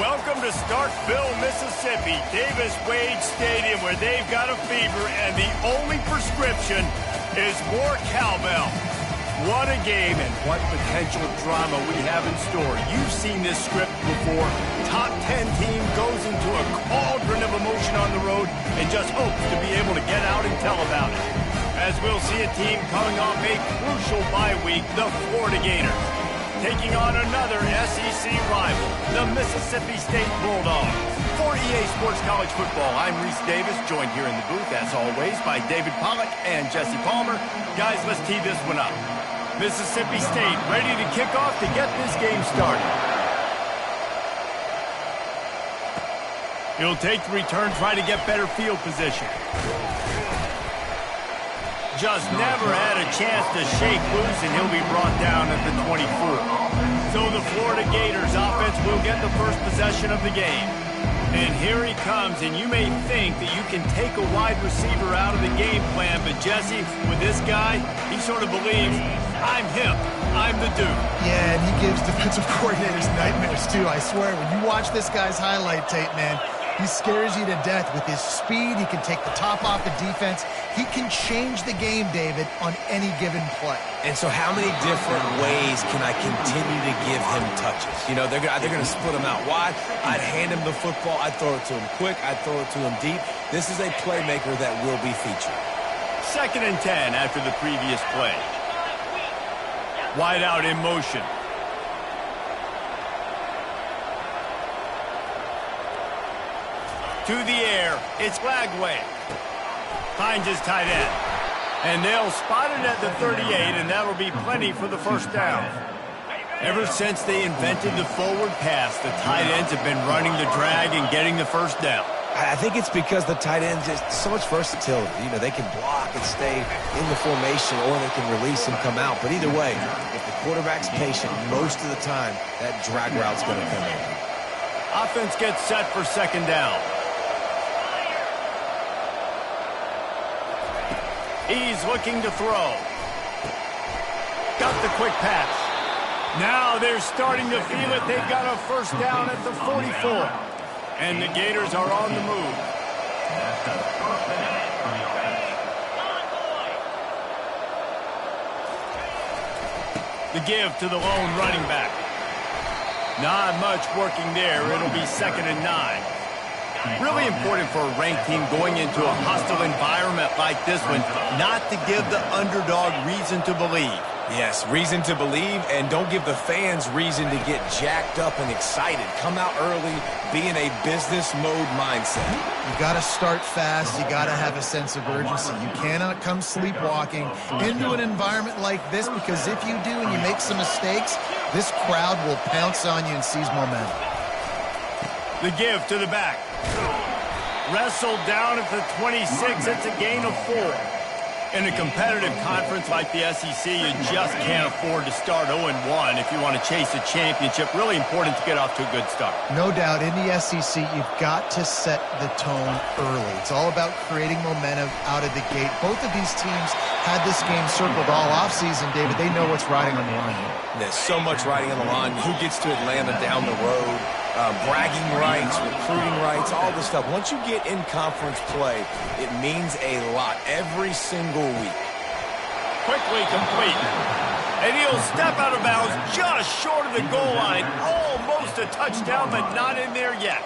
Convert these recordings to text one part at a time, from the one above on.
Welcome to Starkville, Mississippi, Davis-Wade Stadium, where they've got a fever, and the only prescription is more cowbell. What a game and what potential drama we have in store. You've seen this script before. Top 10 team goes into a cauldron of emotion on the road and just hopes to be able to get out and tell about it. As we'll see a team coming off a crucial bye week, the Florida Gators, taking on another SEC rival, the Mississippi State Bulldogs. For EA Sports College Football, I'm Reese Davis, joined here in the booth, as always, by David Pollack and Jesse Palmer. Guys, let's tee this one up. Mississippi State ready to kick off to get this game started. He'll take the return, try to get better field position. Just never had a chance to shake loose, and he'll be brought down at the 24. So the Florida Gators offense will get the first possession of the game. And here he comes, and you may think that you can take a wide receiver out of the game plan, but Jesse, with this guy, he sort of believes, I'm him, I'm the dude. Yeah, and he gives defensive coordinators nightmares too, I swear. When you watch this guy's highlight tape, man, he scares you to death with his speed. He can take the top off the defense. He can change the game, David, on any given play. And so how many different ways can I continue to give him touches? You know, they're going to split him out wide. I'd hand him the football. I'd throw it to him quick. I'd throw it to him deep. This is a playmaker that will be featured. 2nd and 10 after the previous play. Wide out in motion. To the air, it's Lagway. Finds his tight end. And they'll spot it at the 38, and that'll be plenty for the first down. Ever since they invented the forward pass, the tight ends have been running the drag and getting the first down. I think it's because the tight ends is so much versatility. You know, they can block and stay in the formation, or they can release and come out. But either way, if the quarterback's patient, most of the time, that drag route's going to come in. Offense gets set for 2nd down. He's looking to throw. Got the quick pass. Now they're starting to feel it. They've got a first down at the 44. And the Gators are on the move. The give to the lone running back. Not much working there. It'll be 2nd and 9. Really important for a ranked team going into a hostile environment like this one, not to give the underdog reason to believe. Yes, reason to believe, and don't give the fans reason to get jacked up and excited. Come out early, be in a business mode mindset. You got to start fast. You got to have a sense of urgency. You cannot come sleepwalking into an environment like this, because if you do and you make some mistakes, this crowd will pounce on you and seize momentum. The give to the back. Wrestled down at the 26. It's a gain of 4. In a competitive conference like the SEC, you just can't afford to start 0-1 if you want to chase a championship. Really important to get off to a good start. No doubt, in the SEC, you've got to set the tone early. It's all about creating momentum out of the gate. Both of these teams had this game circled all offseason, David. They know what's riding on the line here. There's so much riding on the line. Who gets to Atlanta down the road? Bragging rights, recruiting rights, all this stuff. Once you get in conference play, it means a lot every single week. Quickly complete. And he'll step out of bounds just short of the goal line. Almost a touchdown, but not in there yet.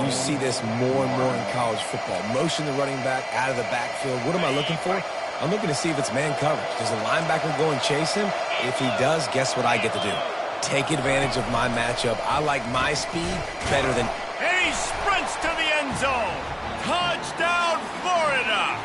You see this more and more in college football. Motion the running back out of the backfield. What am I looking for? I'm looking to see if it's man coverage. Does the linebacker go and chase him? If he does, guess what I get to do? Take advantage of my matchup. I like my speed better than... And he sprints to the end zone. Touchdown, Florida!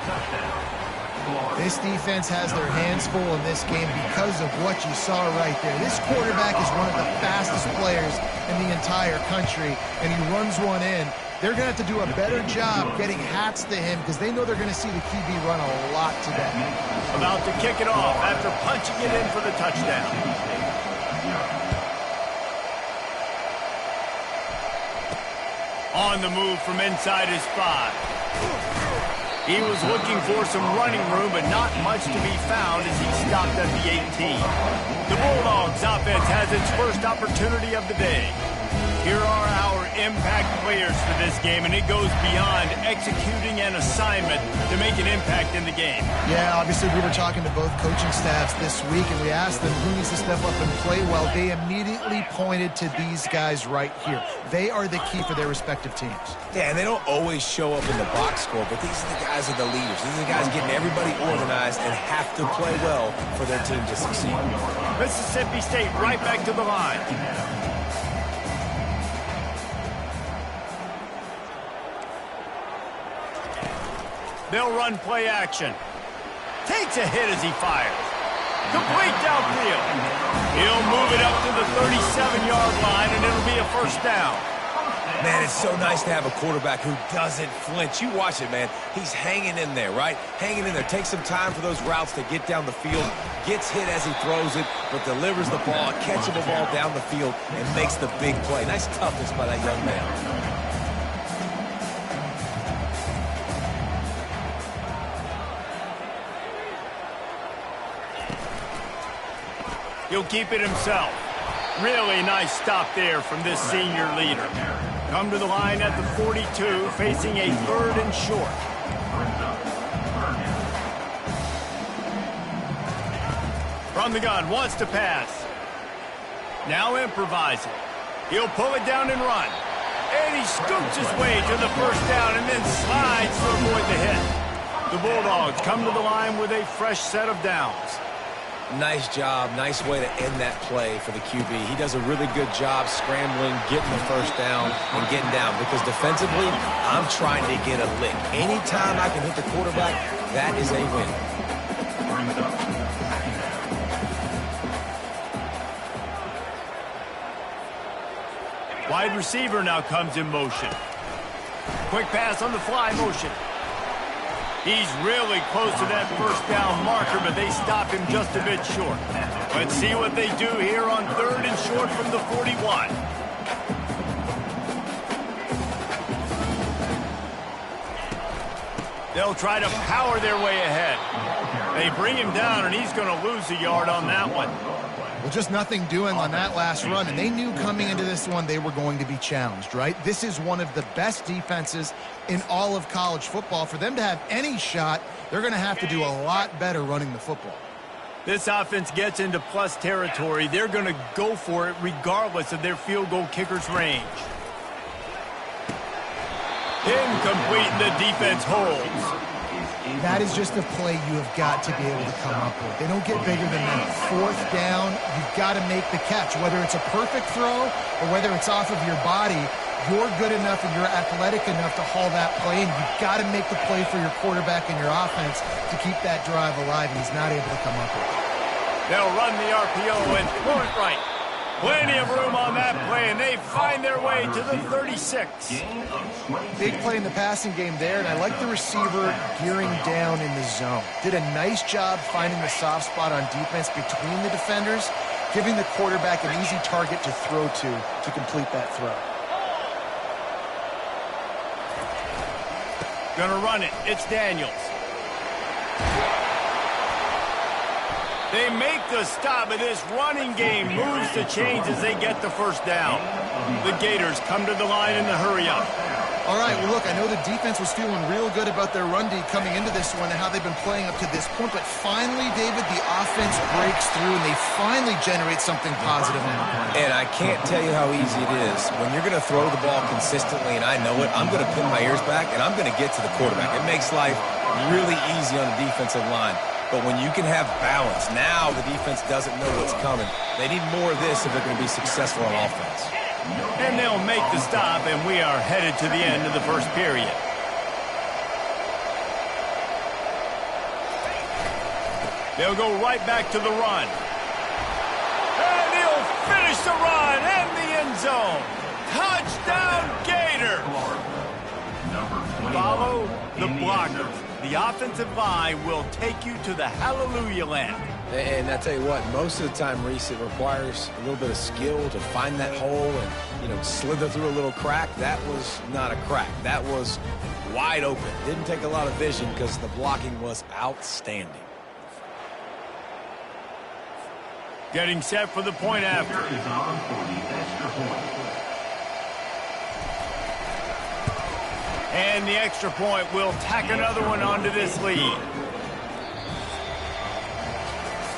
This defense has their hands full in this game because of what you saw right there. This quarterback is one of the fastest players in the entire country, and he runs one in. They're going to have to do a better job getting hats to him, because they know they're going to see the QB run a lot today. About to kick it off after punching it in for the touchdown. On the move from inside his 5. He was looking for some running room, but not much to be found as he stopped at the 18. The Bulldogs offense has its first opportunity of the day. Here are our impact players for this game, and it goes beyond executing an assignment to make an impact in the game. Yeah, obviously we were talking to both coaching staffs this week, and we asked them who needs to step up and play well. They immediately pointed to these guys right here. They are the key for their respective teams. Yeah, and they don't always show up in the box score, but these are the guys that are the leaders. These are the guys getting everybody organized and have to play well for their team to succeed. Mississippi State right back to the line. They'll run play action. Takes a hit as he fires. Complete downfield. He'll move it up to the 37-yard line, and it'll be a first down. Man, it's so nice to have a quarterback who doesn't flinch. You watch it, man. He's hanging in there, right? Hanging in there. Takes some time for those routes to get down the field. Gets hit as he throws it, but delivers the ball, a catchable ball down the field, and makes the big play. Nice toughness by that young man. He'll keep it himself. Really nice stop there from this senior leader. Come to the line at the 42, facing a 3rd and short. From the gun, wants to pass. Now improvising. He'll pull it down and run. And he scoops his way to the first down and then slides to avoid the hit. The Bulldogs come to the line with a fresh set of downs. Nice job. Nice way to end that play for the QB. He does a really good job scrambling, getting the first down, and getting down. Because defensively, I'm trying to get a lick. Anytime I can hit the quarterback, that is a win. Wide receiver now comes in motion. Quick pass on the fly motion. He's really close to that first down marker, but they stop him just a bit short. Let's see what they do here on 3rd and short from the 41. They'll try to power their way ahead. They bring him down, and he's going to lose a yard on that one. Well, just nothing doing on that last run, and they knew coming into this one they were going to be challenged, right? This is one of the best defenses in all of college football. For them to have any shot, they're going to have to do a lot better running the football. This offense gets into plus territory. They're going to go for it regardless of their field goal kicker's range. Incomplete, and the defense holds. That is just a play you have got to be able to come up with. They don't get bigger than that. 4th down, you've got to make the catch. Whether it's a perfect throw or whether it's off of your body, you're good enough and you're athletic enough to haul that play, and you've got to make the play for your quarterback and your offense to keep that drive alive, and he's not able to come up with it. They'll run the RPO and throw it right. Plenty of room on that play, and they find their way to the 36. Big play in the passing game there, and I like the receiver gearing down in the zone. Did a nice job finding the soft spot on defense between the defenders, giving the quarterback an easy target to throw to complete that throw. Gonna run it. It's Daniels. They make the stop, but this running game moves the chains as they get the first down. The Gators come to the line in the hurry-up. All right, well, look, I know the defense was feeling real good about their run D coming into this one and how they've been playing up to this point, but finally, David, the offense breaks through, and they finally generate something positive on the play. And I can't tell you how easy it is. When you're going to throw the ball consistently, and I know it, I'm going to pin my ears back, and I'm going to get to the quarterback. It makes life really easy on the defensive line. But when you can have balance, now the defense doesn't know what's coming. They need more of this if they're going to be successful on offense. And they'll make the stop, and we are headed to the end of the first period. They'll go right back to the run. And he'll finish the run and the end zone. Touchdown, Gator! Follow the blockers. The offensive line will take you to the hallelujah land. And I tell you what, most of the time, Reese, it requires a little bit of skill to find that hole and, slither through a little crack. That was not a crack. That was wide open. Didn't take a lot of vision because the blocking was outstanding. Getting set for the point after. And the extra point will tack another one onto this lead.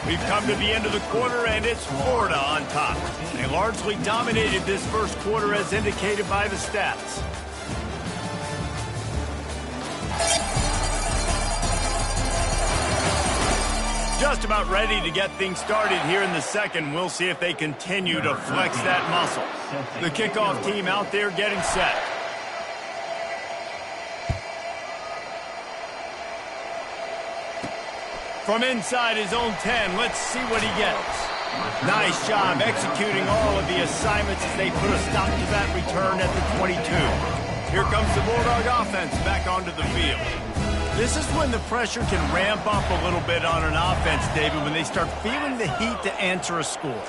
We've come to the end of the quarter, and it's Florida on top. They largely dominated this first quarter as indicated by the stats. Just about ready to get things started here in the second. We'll see if they continue to flex that muscle. The kickoff team out there getting set. From inside his own 10, let's see what he gets. Nice job executing all of the assignments as they put a stop to that return at the 22. Here comes the Bulldog offense back onto the field. This is when the pressure can ramp up a little bit on an offense, David, when they start feeling the heat to answer a score.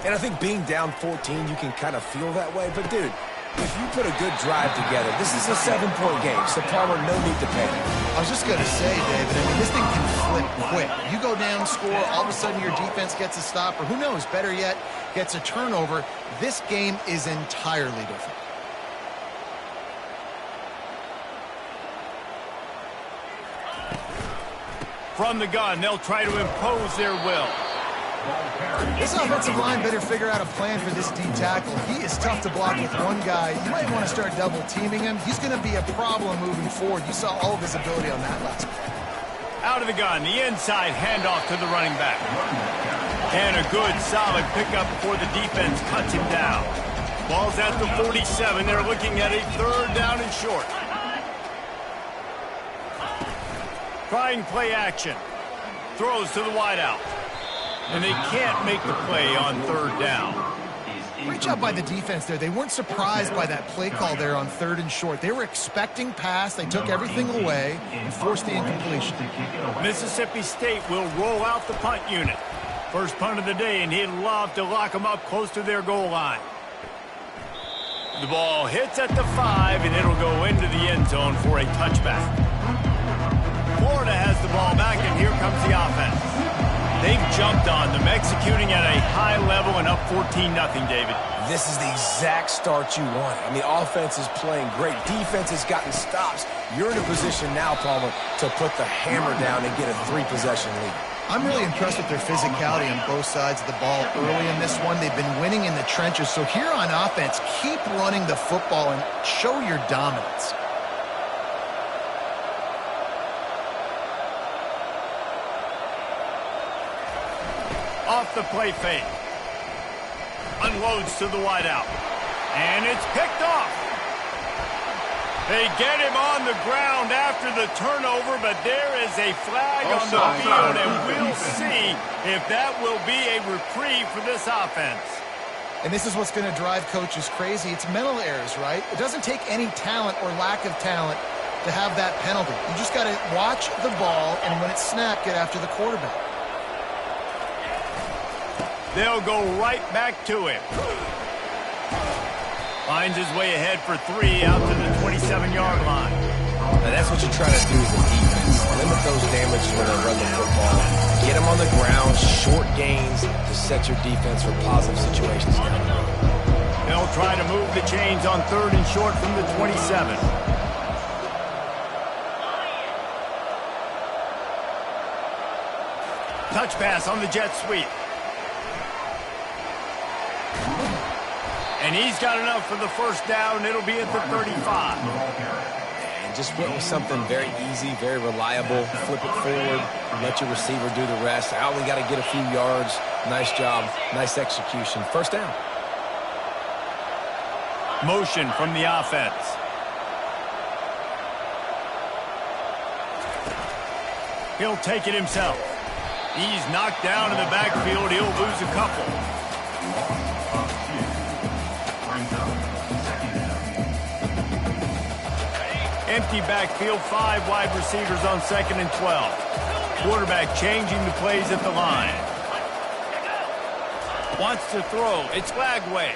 And I think being down 14, you can kind of feel that way. But, dude, if you put a good drive together, this is a 7-point game, so Palmer, no need to panic. I was just going to say, David, I mean, this thing can flip quick. You go down, score, all of a sudden your defense gets a stop, or who knows, better yet, gets a turnover. This game is entirely different. From the gun, they'll try to impose their will. This offensive line better figure out a plan for this D tackle. He is tough to block with one guy. You might want to start double teaming him. He's going to be a problem moving forward. You saw all of his ability on that last play. Out of the gun, the inside handoff to the running back. And a good, solid pickup before the defense cuts him down. Ball's at the 47. They're looking at a third down and short. Trying play action. Throws to the wideout. And they can't make the play on third down. Great job by the defense there. They weren't surprised by that play call there on third and short. They were expecting pass. They took everything away and forced the incompletion. Mississippi State will roll out the punt unit. First punt of the day, and he'd love to lock them up close to their goal line. The ball hits at the 5, and it'll go into the end zone for a touchback. Florida has the ball back, and here comes the offense. They've jumped on them, executing at a high level and up 14-0, David. This is the exact start you want. I mean, offense is playing great. Defense has gotten stops. You're in a position now, Palmer, to put the hammer down and get a 3-possession lead. I'm really impressed with their physicality on both sides of the ball early in this one. They've been winning in the trenches. So here on offense, keep running the football and show your dominance. Off the play fake. Unloads to the wideout. And it's picked off. They get him on the ground after the turnover, but there is a flag on the field, and we'll see if that will be a reprieve for this offense. And this is what's going to drive coaches crazy. It's mental errors, right? It doesn't take any talent or lack of talent to have that penalty. You just got to watch the ball, and when it's snapped, get after the quarterback. They'll go right back to him. Finds his way ahead for 3 out to the 27-yard line. Now that's what you're trying to do as a defense. Limit those damages when they run the football. Get them on the ground, short gains to set your defense for positive situations down the road. They'll try to move the chains on third and short from the 27. Touch pass on the jet sweep. And he's got enough for the first down. It'll be at the 35. And just went with something very easy, very reliable. Flip it forward, let your receiver do the rest. I only got to get a few yards. Nice job, nice execution. First down. Motion from the offense. He'll take it himself. He's knocked down in the backfield. He'll lose a couple. Empty backfield, 5 wide receivers on 2nd and 12. Quarterback changing the plays at the line. Wants to throw. It's Lagway.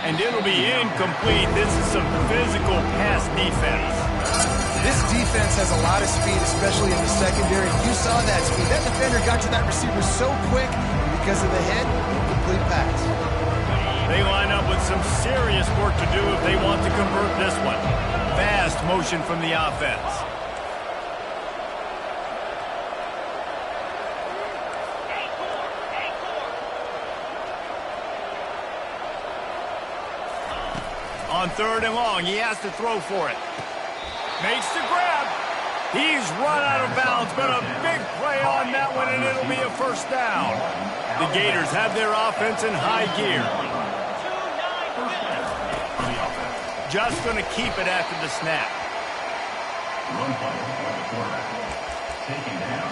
And it'll be incomplete. This is some physical pass defense. This defense has a lot of speed, especially in the secondary. You saw that speed. That defender got to that receiver so quick, and because of the hit, incomplete pass. They line up with some serious work to do if they want to convert this one. Fast, motion from the offense. On 3rd and long, he has to throw for it. Makes the grab. He's run out of bounds, but a big play on that one, and it'll be a first down. The Gators have their offense in high gear. Just going to keep it after the snap. Run play for the quarterback. Taken down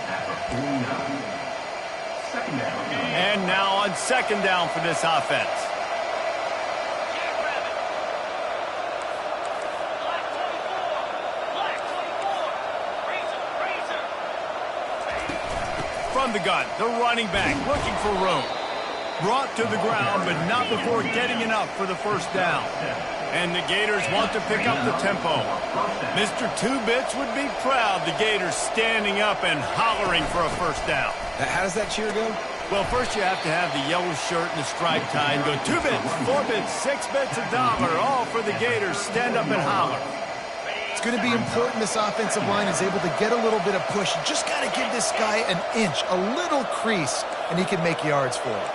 after 49. Second down. And now on 2nd down for this offense. From the gun, the running back looking for room. Brought to the ground, but not before getting enough for the first down. And the Gators want to pick up the tempo. Mr. Two Bits would be proud, the Gators standing up and hollering for a first down. How does that cheer go? Well, first you have to have the yellow shirt and the striped tie and go 2 bits, 4 bits, 6 bits, $1, all for the Gators. Stand up and holler. It's going to be important this offensive line is able to get a little bit of push. You just got to give this guy an inch, a little crease, and he can make yards for it.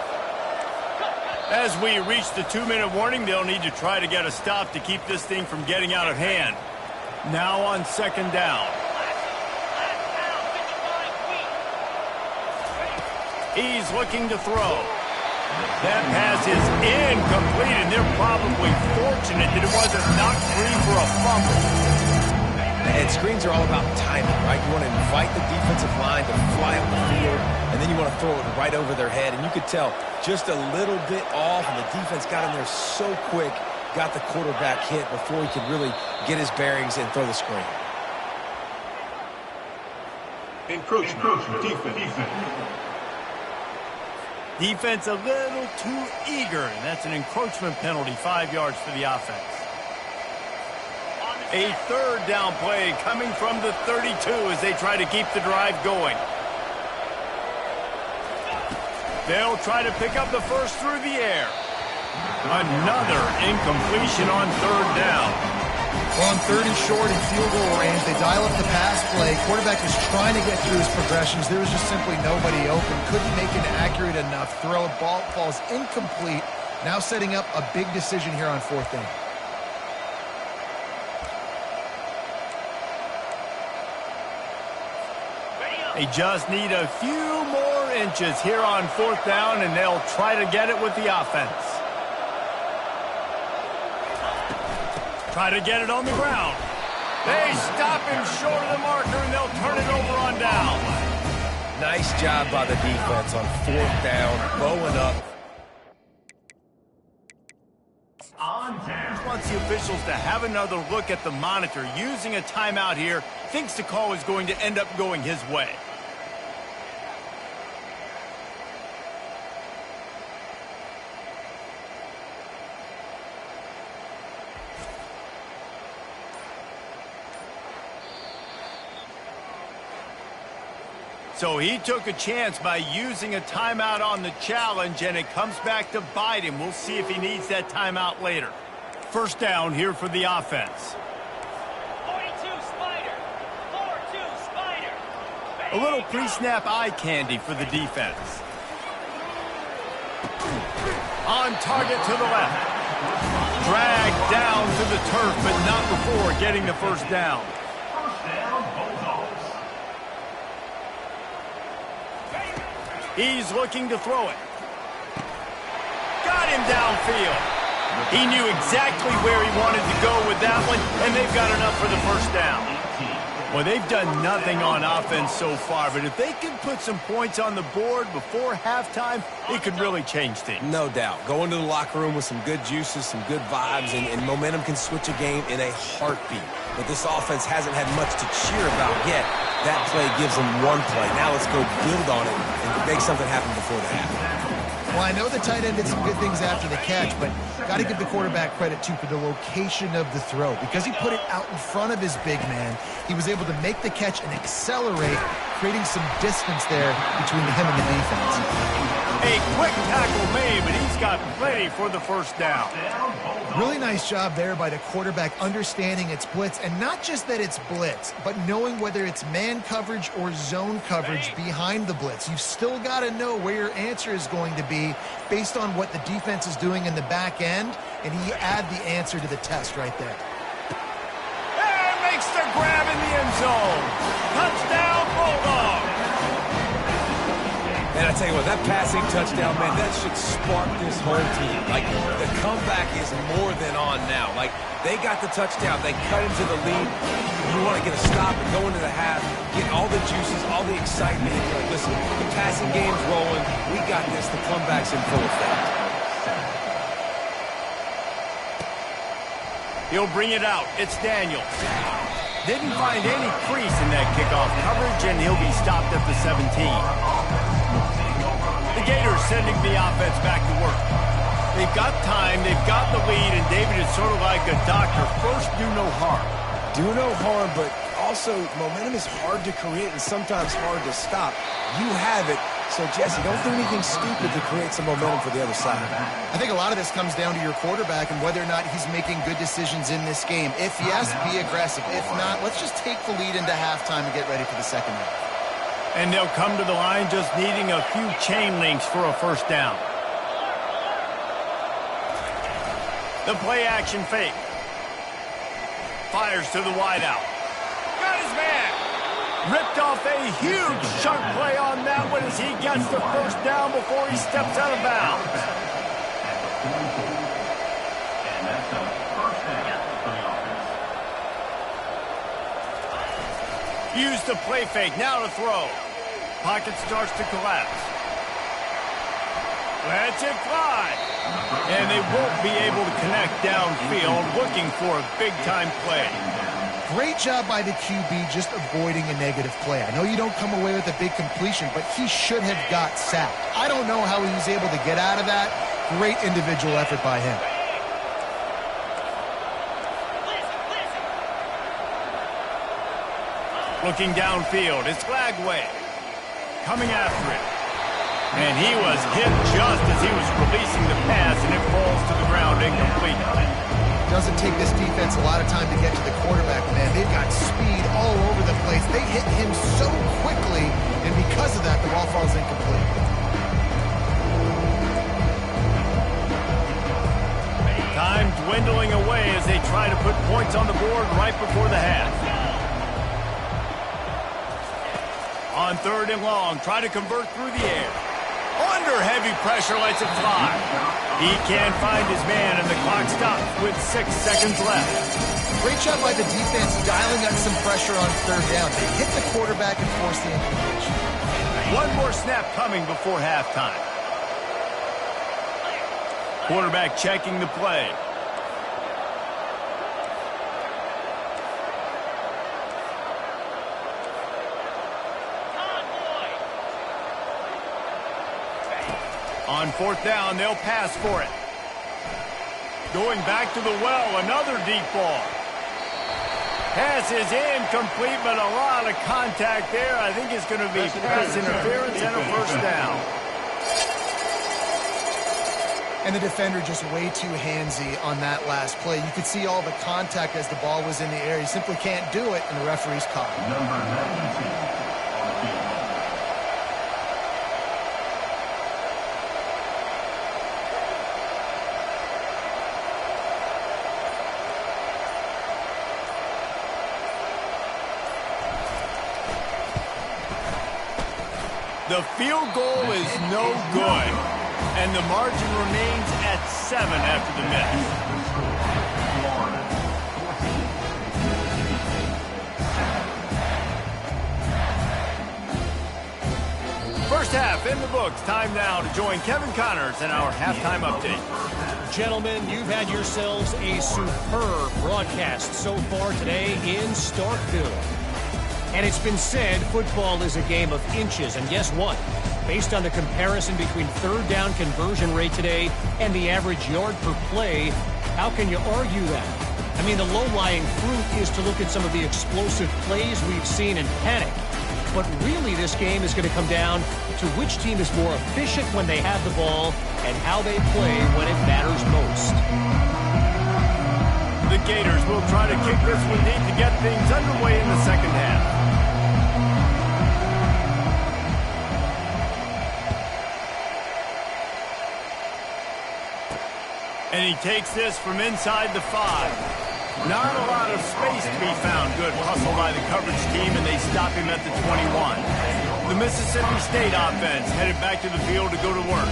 As we reach the 2-minute warning, they'll need to try to get a stop to keep this thing from getting out of hand. Now on 2nd down. He's looking to throw. That pass is incomplete, and they're probably fortunate that it wasn't knocked free for a fumble. And screens are all about timing, right? You want to invite the defensive line to fly up the field, and then you want to throw it right over their head. And you could tell just a little bit off, and the defense got in there so quick, got the quarterback hit before he could really get his bearings and throw the screen. Encroachment. Defense. Defense a little too eager, and that's an encroachment penalty, 5 yards for the offense. A 3rd down play coming from the 32 as they try to keep the drive going. They'll try to pick up the first through the air. Another incompletion on 3rd down. Well, on 3rd and short in field goal range, they dial up the pass play. Quarterback was trying to get through his progressions. There was just simply nobody open. Couldn't make an accurate enough throw. Ball falls incomplete. Now setting up a big decision here on 4th down. They just need a few more inches here on 4th down, and they'll try to get it with the offense. Try to get it on the ground. They stop him short of the marker, and they'll turn it over on down. Nice job by the defense on 4th down, bowing up. Wants the officials to have another look at the monitor. Using a timeout here, thinks the call is going to end up going his way. So he took a chance by using a timeout on the challenge, and it comes back to bite him. We'll see if he needs that timeout later. First down here for the offense. 42 Spider. 4-2 Spider. A little pre-snap eye candy for the defense. On target to the left. Dragged down to the turf, but not before getting the first down. He's looking to throw it. Got him downfield. He knew exactly where he wanted to go with that one, and they've got enough for the first down. Well, they've done nothing on offense so far, but if they can put some points on the board before halftime, it could really change things. No doubt. Go into the locker room with some good juices, some good vibes, and momentum can switch a game in a heartbeat. But this offense hasn't had much to cheer about yet. That play gives them one play. Now let's go build on it and make something happen before the half. Well, I know the tight end did some good things after the catch, but got to give the quarterback credit, too, for the location of the throw. Because he put it out in front of his big man, he was able to make the catch and accelerate, creating some distance there between him and the defense. A quick tackle made, but he's got plenty for the first down. Really nice job there by the quarterback understanding it's blitz, and not just that it's blitz, but knowing whether it's man coverage or zone coverage behind the blitz. You've still got to know where your answer is going to be based on what the defense is doing in the back end, and he add the answer to the test right there. And makes the grab in the end zone. Touchdown, Bulldogs. And I tell you what, that passing touchdown, man, that should spark this whole team. Like, the comeback is more than on now. Like, they got the touchdown. They cut into the lead. You want to get a stop and go into the half, get all the juices, all the excitement. And you're like, listen, the passing game's rolling. We got this. The comeback's in full effect. He'll bring it out. It's Daniels. Didn't find any crease in that kickoff coverage, and he'll be stopped at the 17. The Gators sending the offense back to work. They've got time, they've got the lead, and David is sort of like a doctor. First, do no harm. Do no harm, but also momentum is hard to create and sometimes hard to stop. You have it, so Jesse, don't do anything stupid to create some momentum for the other side. I think a lot of this comes down to your quarterback and whether or not he's making good decisions in this game. If yes, be aggressive. If not, let's just take the lead into halftime and get ready for the second half. And they'll come to the line just needing a few chain links for a first down. The play action fake. Fires to the wideout. Got his man. Ripped off a huge chunk play on that one as he gets the first down before he steps out of bounds. And that's a first down for the offense. Use the play fake. Now to throw. Pocket starts to collapse. Lets it fly. And they won't be able to connect downfield, looking for a big-time play. Great job by the QB just avoiding a negative play. I know you don't come away with a big completion, but he should have got sacked. I don't know how he was able to get out of that. Great individual effort by him. Looking downfield, it's Glagway coming after it. And he was hit just as he was releasing the pass, and it falls to the ground incomplete. Doesn't take this defense a lot of time to get to the quarterback, man. They've got speed all over the place. They hit him so quickly, and because of that, the ball falls incomplete. Time dwindling away as they try to put points on the board right before the half. On third and long, try to convert through the air. Under heavy pressure, lets it fly. He can't find his man, and the clock stops with 6 seconds left. Great job by the defense dialing up some pressure on third down. They hit the quarterback and forced the incompletion. One more snap coming before halftime. Quarterback checking the play. On fourth down, they'll pass for it. Going back to the well, another deep ball. Pass is incomplete, but a lot of contact there. I think it's going to be pass interference and a first down. And the defender just way too handsy on that last play. You could see all the contact as the ball was in the air. He simply can't do it, and the referee's caught him. Number 92. The field goal is no good, and the margin remains at 7 after the miss. First half in the books. Time now to join Kevin Connors in our halftime update. Gentlemen, you've had yourselves a superb broadcast so far today in Starkville. And it's been said football is a game of inches, and guess what? Based on the comparison between third down conversion rate today and the average yard per play, how can you argue that? I mean, the low-lying fruit is to look at some of the explosive plays we've seen and panic. But really, this game is going to come down to which team is more efficient when they have the ball and how they play when it matters most. The Gators will try to kick this one deep to get things underway in the second half. And he takes this from inside the 5. Not a lot of space to be found. Good hustle by the coverage team, and they stop him at the 21. The Mississippi State offense headed back to the field to go to work.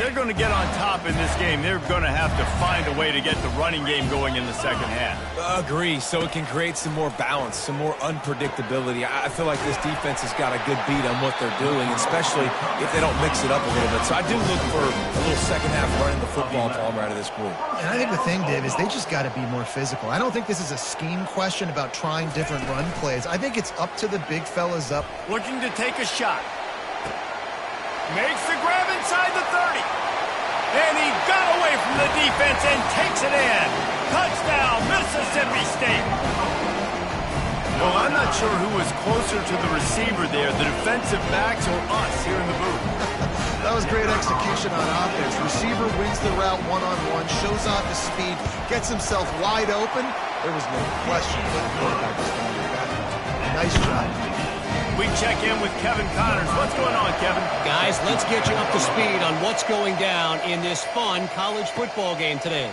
If they're going to get on top in this game, they're going to have to find a way to get the running game going in the second half. Agree, so it can create some more balance, some more unpredictability. I feel like this defense has got a good beat on what they're doing, especially if they don't mix it up a little bit. So I do look for a little second half running the football, Palmer, out of this group. And I think the thing, Dave, is they just got to be more physical. I don't think this is a scheme question about trying different run plays. I think it's up to the big fellas up. Looking to take a shot. Makes the grab inside the 30. And he got away from the defense and takes it in. Touchdown, Mississippi State. Well, I'm not sure who was closer to the receiver there, the defensive backs or us here in the booth. That was great execution on offense. Receiver wins the route one-on-one, shows off his speed, gets himself wide open. There was no question that the quarterback was going to do that. Nice job. We check in with Kevin Connors. What's going on, Kevin? Guys, let's get you up to speed on what's going down in this fun college football game today.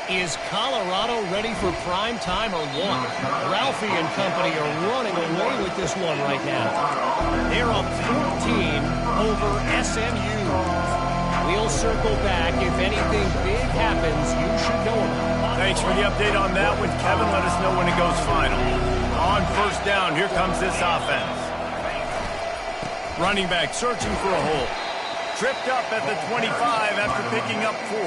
Is Colorado ready for prime time or what? Ralphie and company are running away with this one right now. They're up 14 over SMU. We'll circle back. If anything big happens, you should know about it. Thanks for the update on that one, Kevin. Let us know when it goes final. On first down, here comes this offense. Running back searching for a hole. Tripped up at the 25 after picking up 4.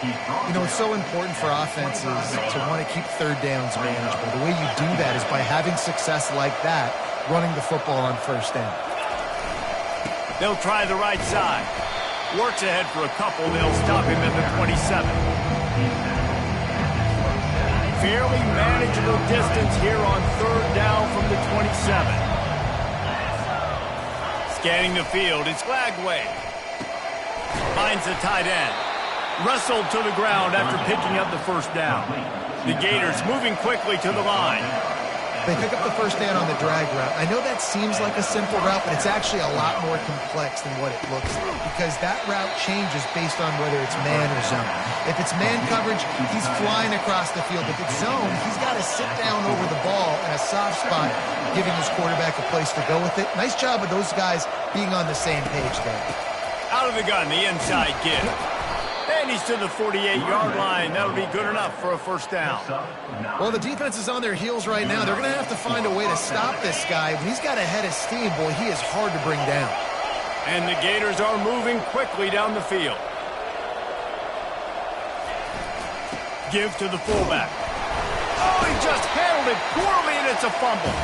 You know, it's so important for offenses to want to keep third downs manageable. The way you do that is by having success like that, running the football on first down. They'll try the right side. Works ahead for a couple. They'll stop him at the 27. Fairly manageable distance here on third down from the 27. Scanning the field, it's Glagway. Finds the tight end. Wrestled to the ground after picking up the first down. The Gators moving quickly to the line. They pick up the first down on the drag route. I know that seems like a simple route, but it's actually a lot more complex than what it looks like because that route changes based on whether it's man or zone. If it's man coverage, he's flying across the field. If it's zone, he's got to sit down over the ball in a soft spot, giving his quarterback a place to go with it. Nice job of those guys being on the same page there. Out of the gun, the inside give. And he's to the 48-yard line. That'll be good enough for a first down. Well, the defense is on their heels right now. They're going to have to find a way to stop this guy. When he's got a head of steam, boy, he is hard to bring down. And the Gators are moving quickly down the field. Give to the fullback. Oh, he just handled it poorly, and it's a fumble.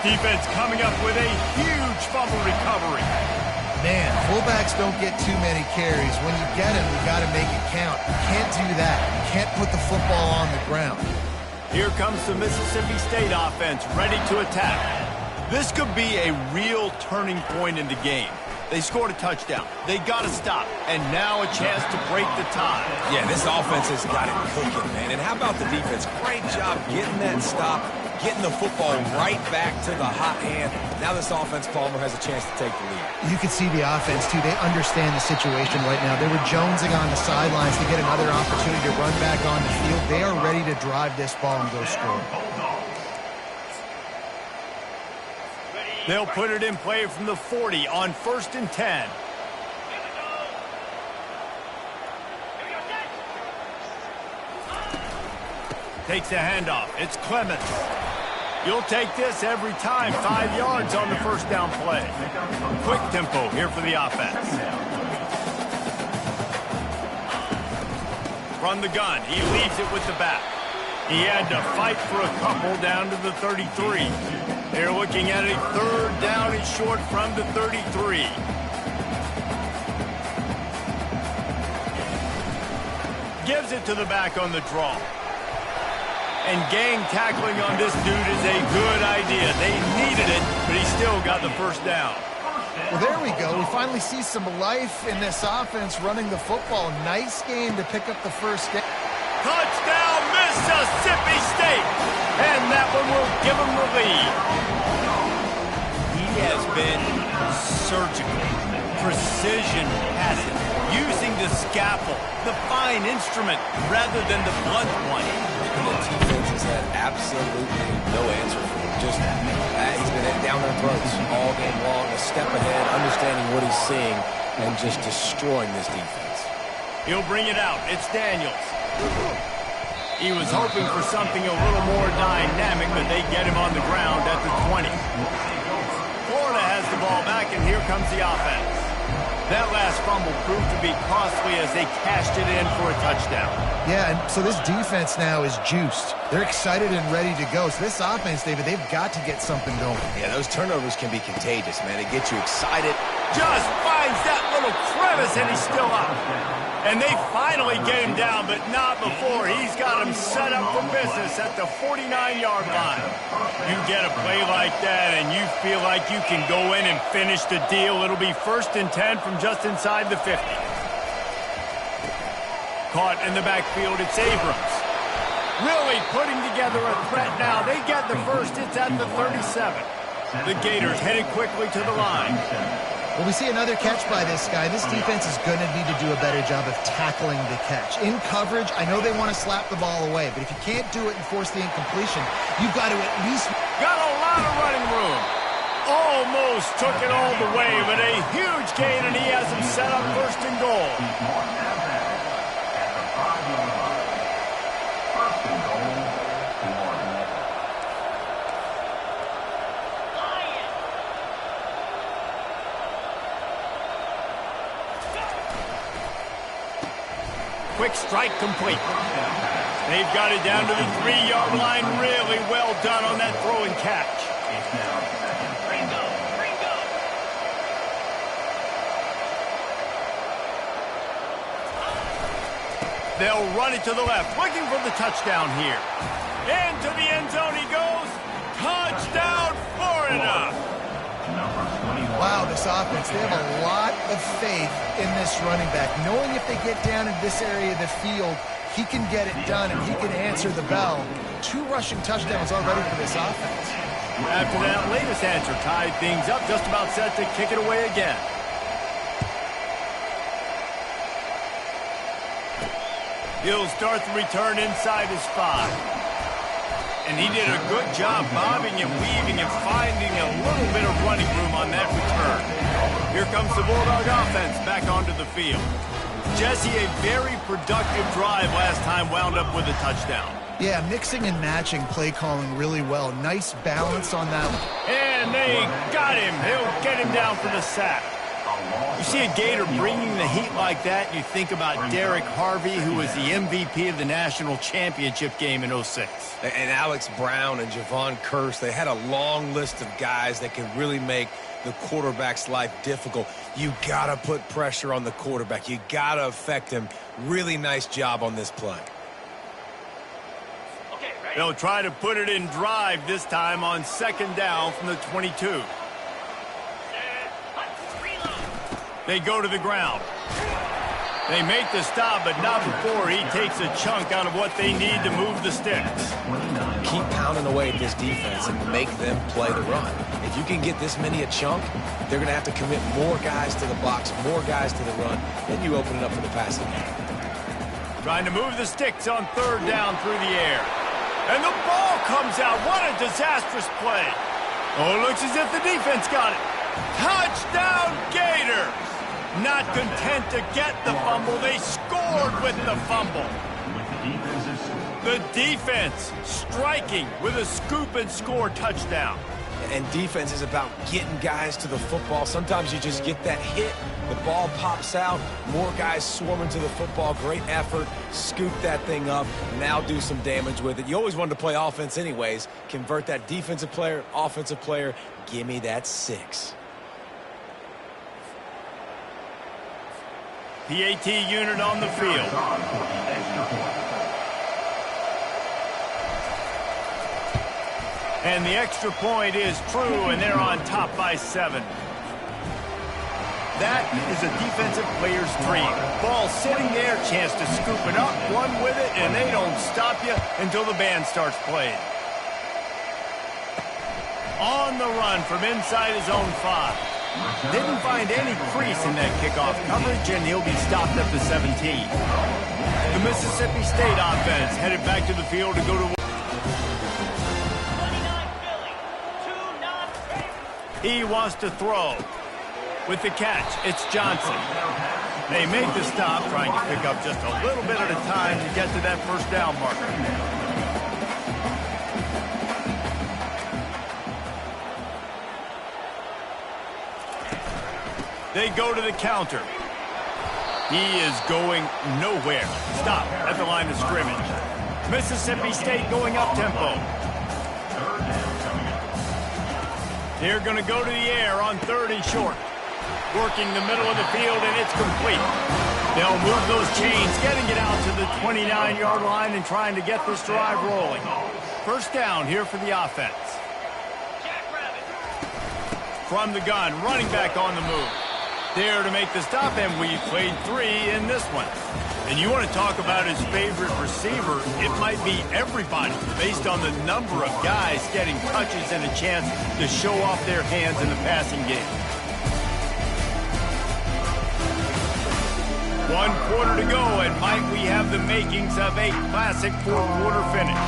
Defense coming up with a huge fumble recovery. Man, fullbacks don't get too many carries. When you get them, you got to make it count. You can't do that. You can't put the football on the ground. Here comes the Mississippi State offense ready to attack. This could be a real turning point in the game. They scored a touchdown. They got to stop. And now a chance to break the tie. Yeah, this offense has got it cooking, man. And how about the defense? Great job getting that stop, getting the football right back to the hot hand. Now this offense, Palmer, has a chance to take the lead. You can see the offense, too. They understand the situation right now. They were jonesing on the sidelines to get another opportunity to run back on the field. They are ready to drive this ball and go score. They'll put it in play from the 40 on 1st and 10. Takes the handoff. It's Clemens. You'll take this every time. 5 yards on the first down play. Quick tempo here for the offense. Run the gun. He leaves it with the back. He had to fight for a couple down to the 33. They're looking at a third down and short from the 33. gives it to the back on the draw. And gang tackling on this dude is a good idea. They needed it, but he still got the first down. Well, there we go. We finally see some life in this offense running the football. Nice game to pick up the first down. Touchdown, Mississippi State! And that one will give them the lead. He has been surgical, precision passing, using the scalpel, the fine instrument, rather than the blunt one. The defense has had absolutely no answer for him. Just, he's been down their throats all game long, a step ahead, understanding what he's seeing, and just destroying this defense. He'll bring it out. It's Daniels. He was hoping for something a little more dynamic, but they get him on the ground at the 20. Florida has the ball back, and here comes the offense. That last fumble proved to be costly as they cashed it in for a touchdown. Yeah, and so this defense now is juiced. They're excited and ready to go. So this offense, David, they've got to get something going. Yeah, those turnovers can be contagious, man. They get you excited. Just finds that little crevice, and he's still up. And they finally get him down, but not before. He's got him set up for business at the 49-yard line. You get a play like that, and you feel like you can go in and finish the deal. It'll be 1st and 10 from just inside the 50. Caught in the backfield, it's Abrams. Really putting together a threat now. They get the first. It's at the 37. The Gators headed quickly to the line. Well, we see another catch by this guy. This defense is going to need to do a better job of tackling the catch. In coverage, I know they want to slap the ball away, but if you can't do it and force the incompletion, you've got to at least... Got a lot of running room. Almost took it all the way, but a huge gain, and he has him set up 1st and goal. Quick strike complete. They've got it down to the 3-yard line. Really well done on that throw and catch. They'll run it to the left, looking for the touchdown here. Into the end zone he goes. Touchdown, Florida! Wow, this offense, they have a lot of faith in this running back. Knowing if they get down in this area of the field, he can get it done and he can answer the bell. 2 rushing touchdowns already for this offense. After that latest answer tied things up, just about set to kick it away again. He'll start the return inside his 5. And he did a good job bobbing and weaving and finding a little bit of running room on that return. Here comes the Bulldog offense back onto the field. Jesse, a very productive drive last time, wound up with a touchdown. Yeah, mixing and matching play calling really well. Nice balance on that one. And they got him. He'll get him down for the sack. You see a Gator bringing the heat like that, you think about Derek Harvey, who was the MVP of the national championship game in '06. And Alex Brown and Javon Kearse, they had a long list of guys that can really make the quarterback's life difficult. You got to put pressure on the quarterback. You got to affect him. Really nice job on this play. They'll try to put it in drive this time on 2nd down from the 22. They go to the ground. They make the stop, but not before he takes a chunk out of what they need to move the sticks. Keep pounding away at this defense and make them play the run. If you can get this many a chunk, they're going to have to commit more guys to the box, more guys to the run. Then you open it up for the passing game. Trying to move the sticks on 3rd down through the air. And the ball comes out. What a disastrous play. Oh, it looks as if the defense got it. Touchdown, Gators! Not content to get the fumble, they scored with the fumble. The defense striking with a scoop and score touchdown. And defense is about getting guys to the football. Sometimes you just get that hit, the ball pops out, more guys swarming to the football. Great effort, scoop that thing up, now do some damage with it. You always wanted to play offense anyways. Convert that defensive player, offensive player, give me that 6. PAT unit on the field. And the extra point is true, and they're on top by 7. That is a defensive player's dream. Ball sitting there, chance to scoop it up, run with it, and they don't stop you until the band starts playing. On the run from inside his own 5. Didn't find any crease in that kickoff coverage, and he'll be stopped at the 17. The Mississippi State offense headed back to the field to go to... He wants to throw. With the catch, it's Johnson. They make the stop, trying to pick up just a little bit at a time to get to that first down marker. They go to the counter. He is going nowhere. Stop at the line of scrimmage. Mississippi State going up-tempo. They're going to go to the air on 3rd and short. Working the middle of the field, and it's complete. They'll move those chains, getting it out to the 29-yard line and trying to get this drive rolling. First down here for the offense. From the gun, running back on the move. There to make the stop, and we played 3 in this one. And you want to talk about his favorite receiver, it might be everybody based on the number of guys getting touches and a chance to show off their hands in the passing game. 1 quarter to go, and might we have the makings of a classic 4th quarter finish.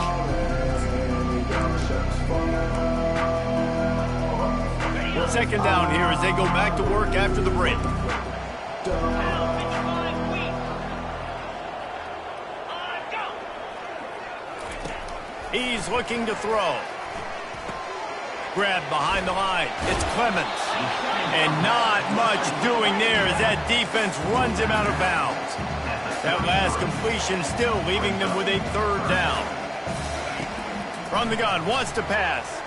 Second down here as they go back to work after the break. He's looking to throw. Grab behind the line. It's Clemens. And not much doing there as that defense runs him out of bounds. That last completion still leaving them with a 3rd down. From the gun, wants to pass.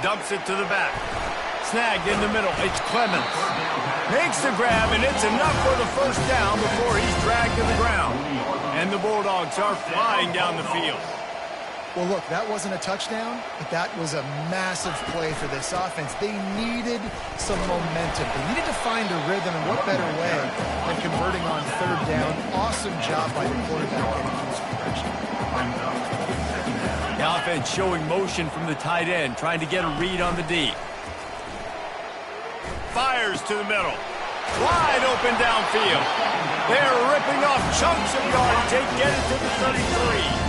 Dumps it to the back. Snagged in the middle. It's Clemens. Makes the grab, and it's enough for the first down before he's dragged to the ground. And the Bulldogs are flying down the field. Well, look, that wasn't a touchdown, but that was a massive play for this offense. They needed some momentum. They needed to find a rhythm, and what better way than converting on 3rd down. Awesome job by the quarterback getting his progression. The offense showing motion from the tight end, trying to get a read on the D. Fires to the middle. Wide open downfield. They're ripping off chunks of yardage. They get it to the 33.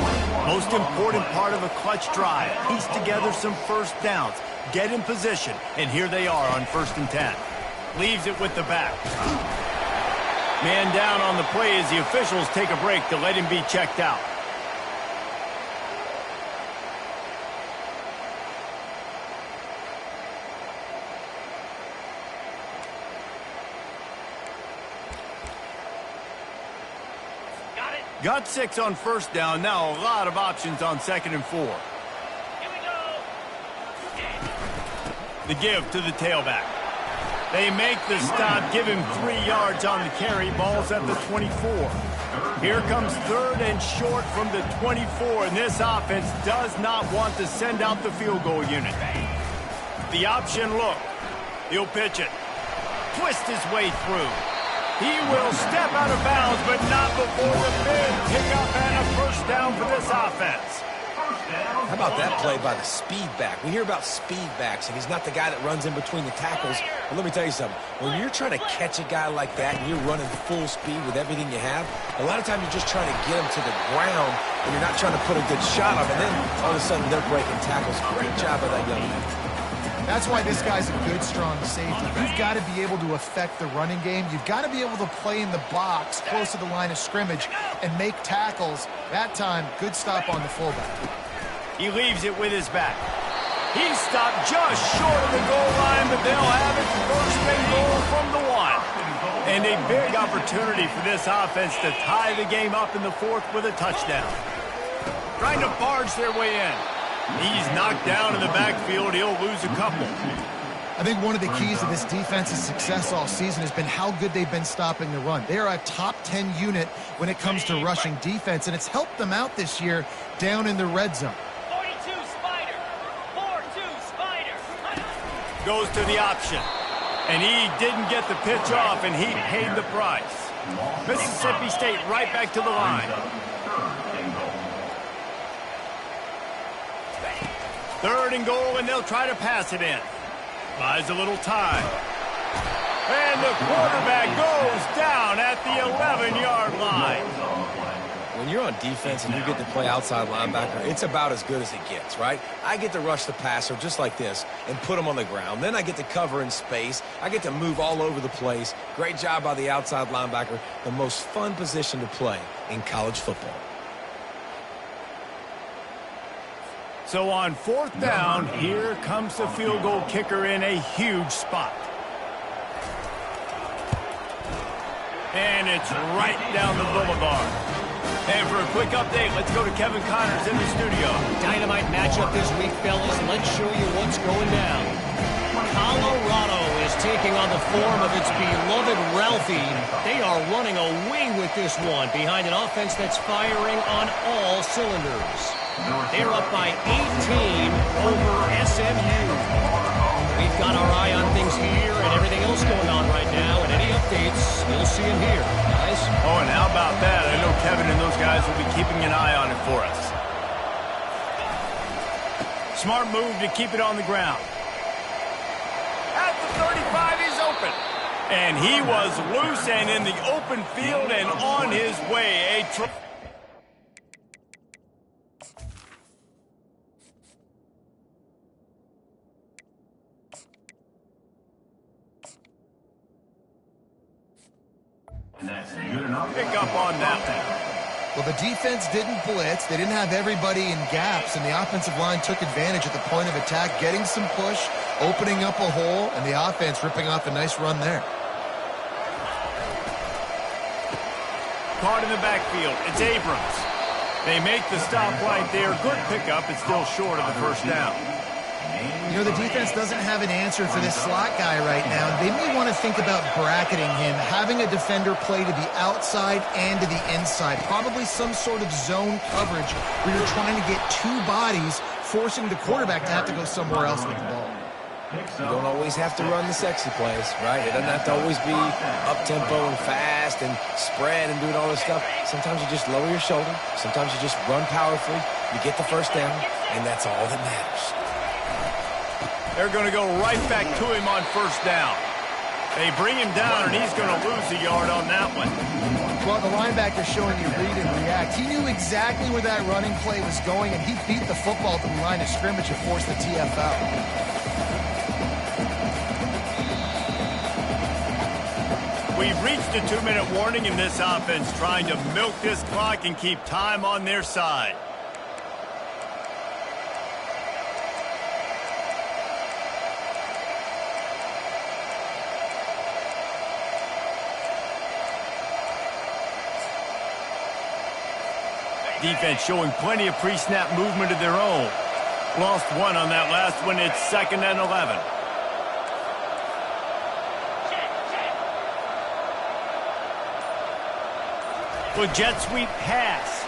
Most important part of a clutch drive. Piece together some first downs. Get in position. And here they are on 1st and 10. Leaves it with the back. Man down on the play as the officials take a break to let him be checked out. Got 6 on 1st down. Now a lot of options on 2nd and 4. Here we go. The give to the tailback. They make the stop, give him 3 yards on the carry. Ball's at the 24. Here comes 3rd and short from the 24, and this offense does not want to send out the field goal unit. The option look. He'll pitch it. Twist his way through. He will step out of bounds, but not before the big pickup and a first down for this offense. How about that play by the speed back? We hear about speed backs, and he's not the guy that runs in between the tackles. But let me tell you something. When you're trying to catch a guy like that and you're running full speed with everything you have, a lot of times you're just trying to get him to the ground, and you're not trying to put a good shot on him. And then all of a sudden they're breaking tackles. Great job by that young man. That's why this guy's a good, strong safety. You've got to be able to affect the running game. You've got to be able to play in the box close to the line of scrimmage and make tackles. That time, good stop on the fullback. He leaves it with his back. He's stopped just short of the goal line, but they'll have it 1st and goal from the 1. And a big opportunity for this offense to tie the game up in the 4th with a touchdown. Trying to barge their way in. He's knocked down in the backfield. He'll lose a couple. I think one of the keys to this defense's success all season has been how good they've been stopping the run. They are a top 10 unit when it comes to rushing defense, and it's helped them out this year down in the red zone. 42 Spider. 4-2 Spider. Goes to the option. And he didn't get the pitch off, and he paid the price. Mississippi State right back to the line. Third and goal, and they'll try to pass it in. Buys a little time. And the quarterback goes down at the 11-yard line. When you're on defense and you get to play outside linebacker, it's about as good as it gets, right? I get to rush the passer just like this and put him on the ground. Then I get to cover in space. I get to move all over the place. Great job by the outside linebacker. The most fun position to play in college football. So on fourth down, here comes the field goal kicker in a huge spot. And it's right down the boulevard. And for a quick update, let's go to Kevin Connors in the studio. Dynamite matchup this week, fellas. Let's show you what's going down. Colorado is taking on the form of its beloved Ralphie. They are running away with this one behind an offense that's firing on all cylinders. They're up by 18 over SMU. We've got our eye on things here and everything else going on right now, and any updates, you'll see them here, guys. Oh, and how about that? I know Kevin and those guys will be keeping an eye on it for us. Smart move to keep it on the ground. At the 35, he's open. And he was loose and in the open field and on his way. Pick up on that one. Well, the defense didn't blitz. They didn't have everybody in gaps, and the offensive line took advantage at the point of attack, getting some push, opening up a hole, and the offense ripping off a nice run there. Caught in the backfield. It's Abrams. They make the stop right there. Good pickup. It's still short of the first down. You know, the defense doesn't have an answer for this slot guy right now. They may want to think about bracketing him, having a defender play to the outside and to the inside. Probably some sort of zone coverage where you're trying to get two bodies, forcing the quarterback to have to go somewhere else with the ball. You don't always have to run the sexy plays, right? It doesn't have to always be up-tempo and fast and spread and doing all this stuff. Sometimes you just lower your shoulder. Sometimes you just run powerfully. You get the first down, and that's all that matters. They're going to go right back to him on first down. They bring him down, and he's going to lose a yard on that one. Well, the linebacker's showing you read and react. He knew exactly where that running play was going, and he beat the football to the line of scrimmage and forced the TFL. We've reached a 2-minute warning in this offense, trying to milk this clock and keep time on their side. Defense showing plenty of pre-snap movement of their own. Lost one on that last one. It's 2nd and 11. With jet sweep pass.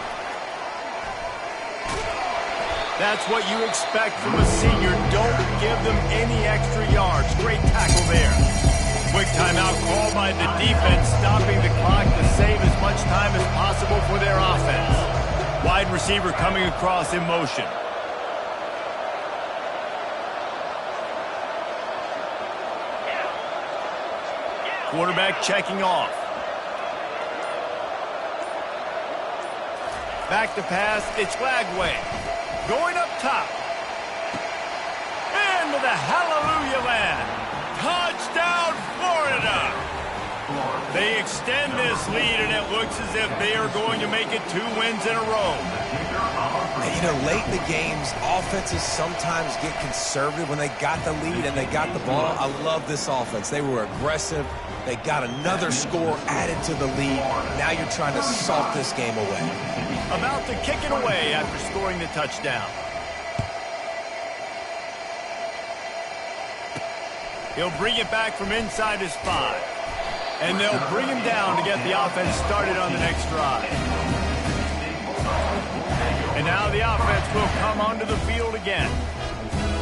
That's what you expect from a senior. Don't give them any extra yards. Great tackle there. Quick timeout call by the defense, stopping the clock to save as much time as possible for their offense. Wide receiver coming across in motion. Quarterback checking off. Back to pass, it's Lagway. Going up top. Into the hallelujah land. Touchdown, Florida. They extend this lead, and it looks as if they are going to make it 2 wins in a row. And, you know, late in the games, offenses sometimes get conservative when they got the lead and they got the ball. I love this offense. They were aggressive. They got another score added to the lead. Now you're trying to salt this game away. About to kick it away after scoring the touchdown. He'll bring it back from inside his 5. And they'll bring him down to get the offense started on the next drive. And now the offense will come onto the field again.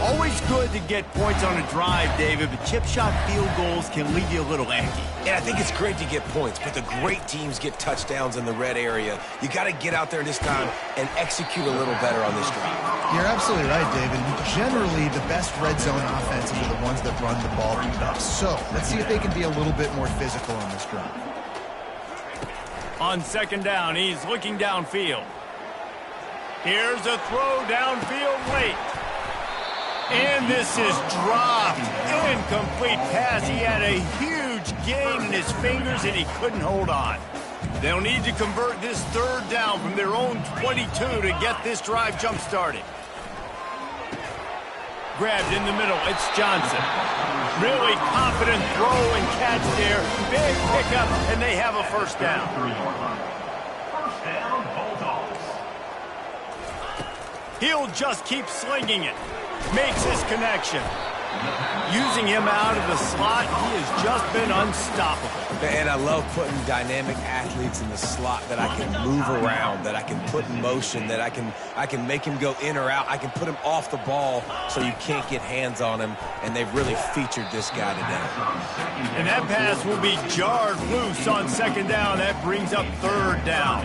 Always good to get points on a drive, David, but chip shot field goals can leave you a little empty. And I think it's great to get points, but the great teams get touchdowns in the red area. You got to get out there this time and execute a little better on this drive. You're absolutely right, David. Generally, the best red zone offenses are the ones that run the ball the best. So let's see if they can be a little bit more physical on this drive. On second down, he's looking downfield. Here's a throw downfield late. And this is dropped. Incomplete pass. He had a huge gain in his fingers, and he couldn't hold on. They'll need to convert this third down from their own 22 to get this drive jump-started. Grabbed in the middle. It's Johnson. Really confident throw and catch there. Big pickup, and they have a first down. First down, Bulldogs. He'll just keep slinging it. Makes his connection. Using him out of the slot, he has just been unstoppable. And I love putting dynamic athletes in the slot that I can move around, that I can put in motion, that I can make him go in or out. I can put him off the ball so you can't get hands on him, and they've really featured this guy today. And that pass will be jarred loose on second down. That brings up third down.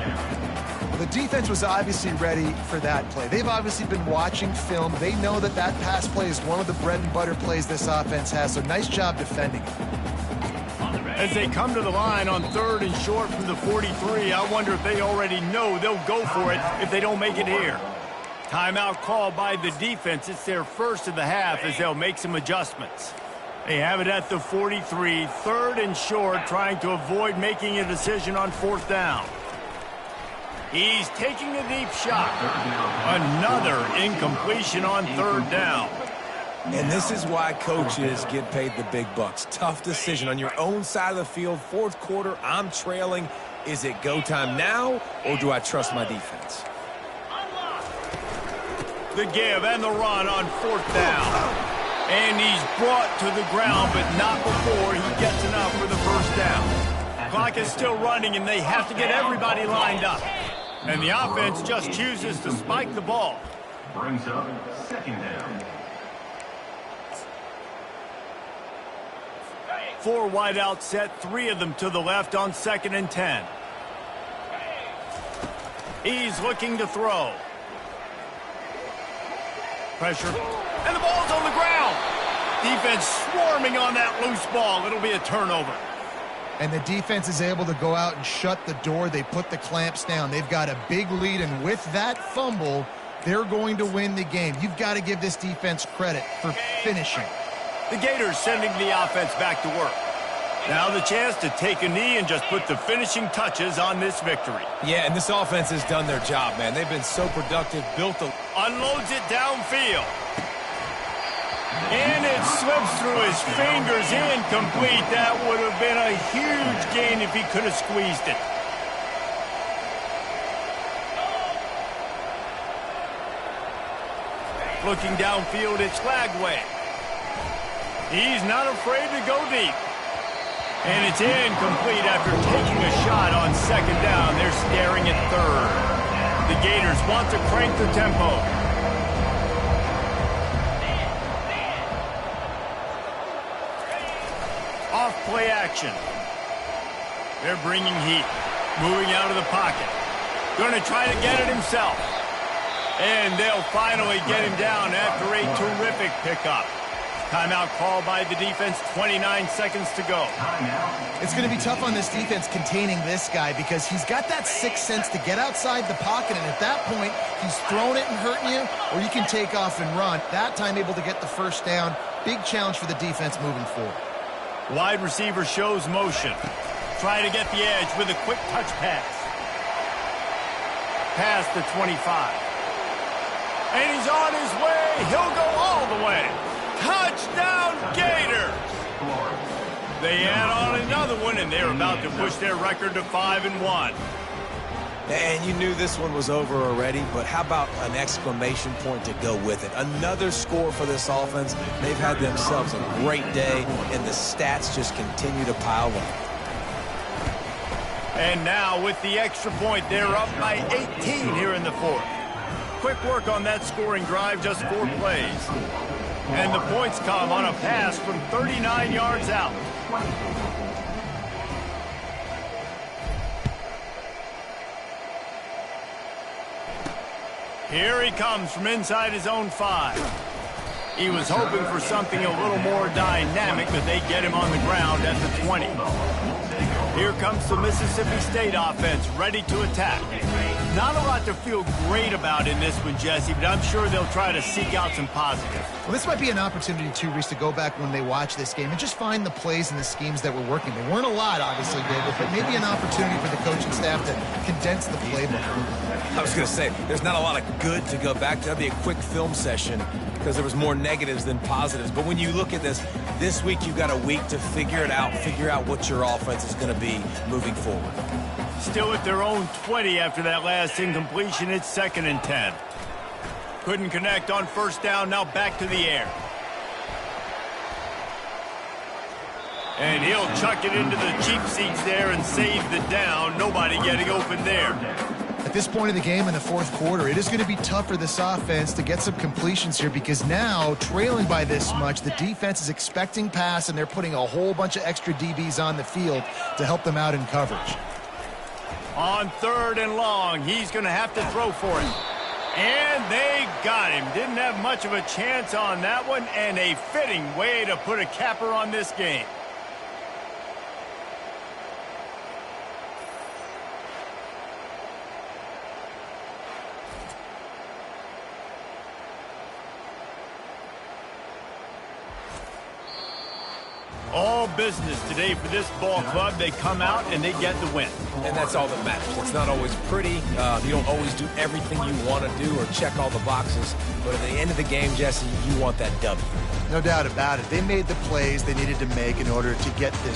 The defense was obviously ready for that play. They've obviously been watching film. They know that that pass play is one of the bread and butter plays this offense has, so nice job defending it. As they come to the line on third and short from the 43, I wonder if they already know they'll go for it if they don't make it here. Timeout called by the defense. It's their first of the half as they'll make some adjustments. They have it at the 43, third and short, trying to avoid making a decision on fourth down. He's taking a deep shot. Another incompletion on third down. And this is why coaches get paid the big bucks. Tough decision on your own side of the field. Fourth quarter, I'm trailing. Is it go time now, or do I trust my defense? The give and the run on fourth down. And he's brought to the ground, but not before he gets enough for the first down. Clock is still running, and they have to get everybody lined up. And the offense just chooses to spike the ball. Brings up second down. 4 wideouts set, 3 of them to the left on second and 10. He's looking to throw. Pressure. And the ball's on the ground. Defense swarming on that loose ball. It'll be a turnover. And the defense is able to go out and shut the door. They put the clamps down. They've got a big lead, and with that fumble, they're going to win the game. You've got to give this defense credit for finishing. The Gators sending the offense back to work. Now the chance to take a knee and just put the finishing touches on this victory. Yeah, and this offense has done their job, man. They've been so productive, Unloads it downfield. And it slips through his fingers, incomplete. That would have been a huge gain if he could have squeezed it. Looking downfield, it's Lagway. He's not afraid to go deep. And it's incomplete after taking a shot on second down. They're staring at third. The Gators want to crank the tempo. Off play action. They're bringing heat. Moving out of the pocket. Going to try to get it himself. And they'll finally get him down after a terrific pickup. Timeout called by the defense, 29 seconds to go. It's going to be tough on this defense containing this guy because he's got that sixth sense to get outside the pocket, and at that point, he's throwing it and hurting you, or you can take off and run. That time able to get the first down. Big challenge for the defense moving forward. Wide receiver shows motion. Trying to get the edge with a quick touch pass. Past the 25. And he's on his way. He'll go all the way. Touchdown, Gators! They add on another one, and they're about to push their record to 5-1. And you knew this one was over already, but how about an exclamation point to go with it? Another score for this offense. They've had themselves a great day, and the stats just continue to pile up. And now with the extra point, they're up by 18 here in the fourth. Quick work on that scoring drive, just 4 plays. And the points come on a pass from 39 yards out. Here he comes from inside his own 5. He was hoping for something a little more dynamic, but they get him on the ground at the 20. Here comes the Mississippi State offense, ready to attack. Not a lot to feel great about in this one, Jesse, but I'm sure they'll try to seek out some positives. Well, this might be an opportunity, too, Reese, to go back when they watch this game and just find the plays and the schemes that were working. There weren't a lot, obviously, David, but maybe an opportunity for the coaching staff to condense the playbook. I was going to say, there's not a lot of good to go back to. That'd be a quick film session because there was more negatives than positives. But when you look at this week you've got a week to figure it out, figure out what your offense is going to be moving forward. Still at their own 20 after that last incompletion. It's 2nd and 10. Couldn't connect on first down. Now back to the air. And he'll chuck it into the cheap seats there and save the down. Nobody getting open there. At this point of the game in the fourth quarter, it is going to be tough for this offense to get some completions here because now, trailing by this much, the defense is expecting pass, and they're putting a whole bunch of extra DBs on the field to help them out in coverage. On 3rd and long, he's going to have to throw for it. And they got him. Didn't have much of a chance on that one, and a fitting way to put a capper on this game. All business today for this ball club. They come out and they get the win. And that's all that matters. It's not always pretty. You don't always do everything you want to do or check all the boxes. But at the end of the game, Jesse, you want that W. No doubt about it. They made the plays they needed to make in order to get this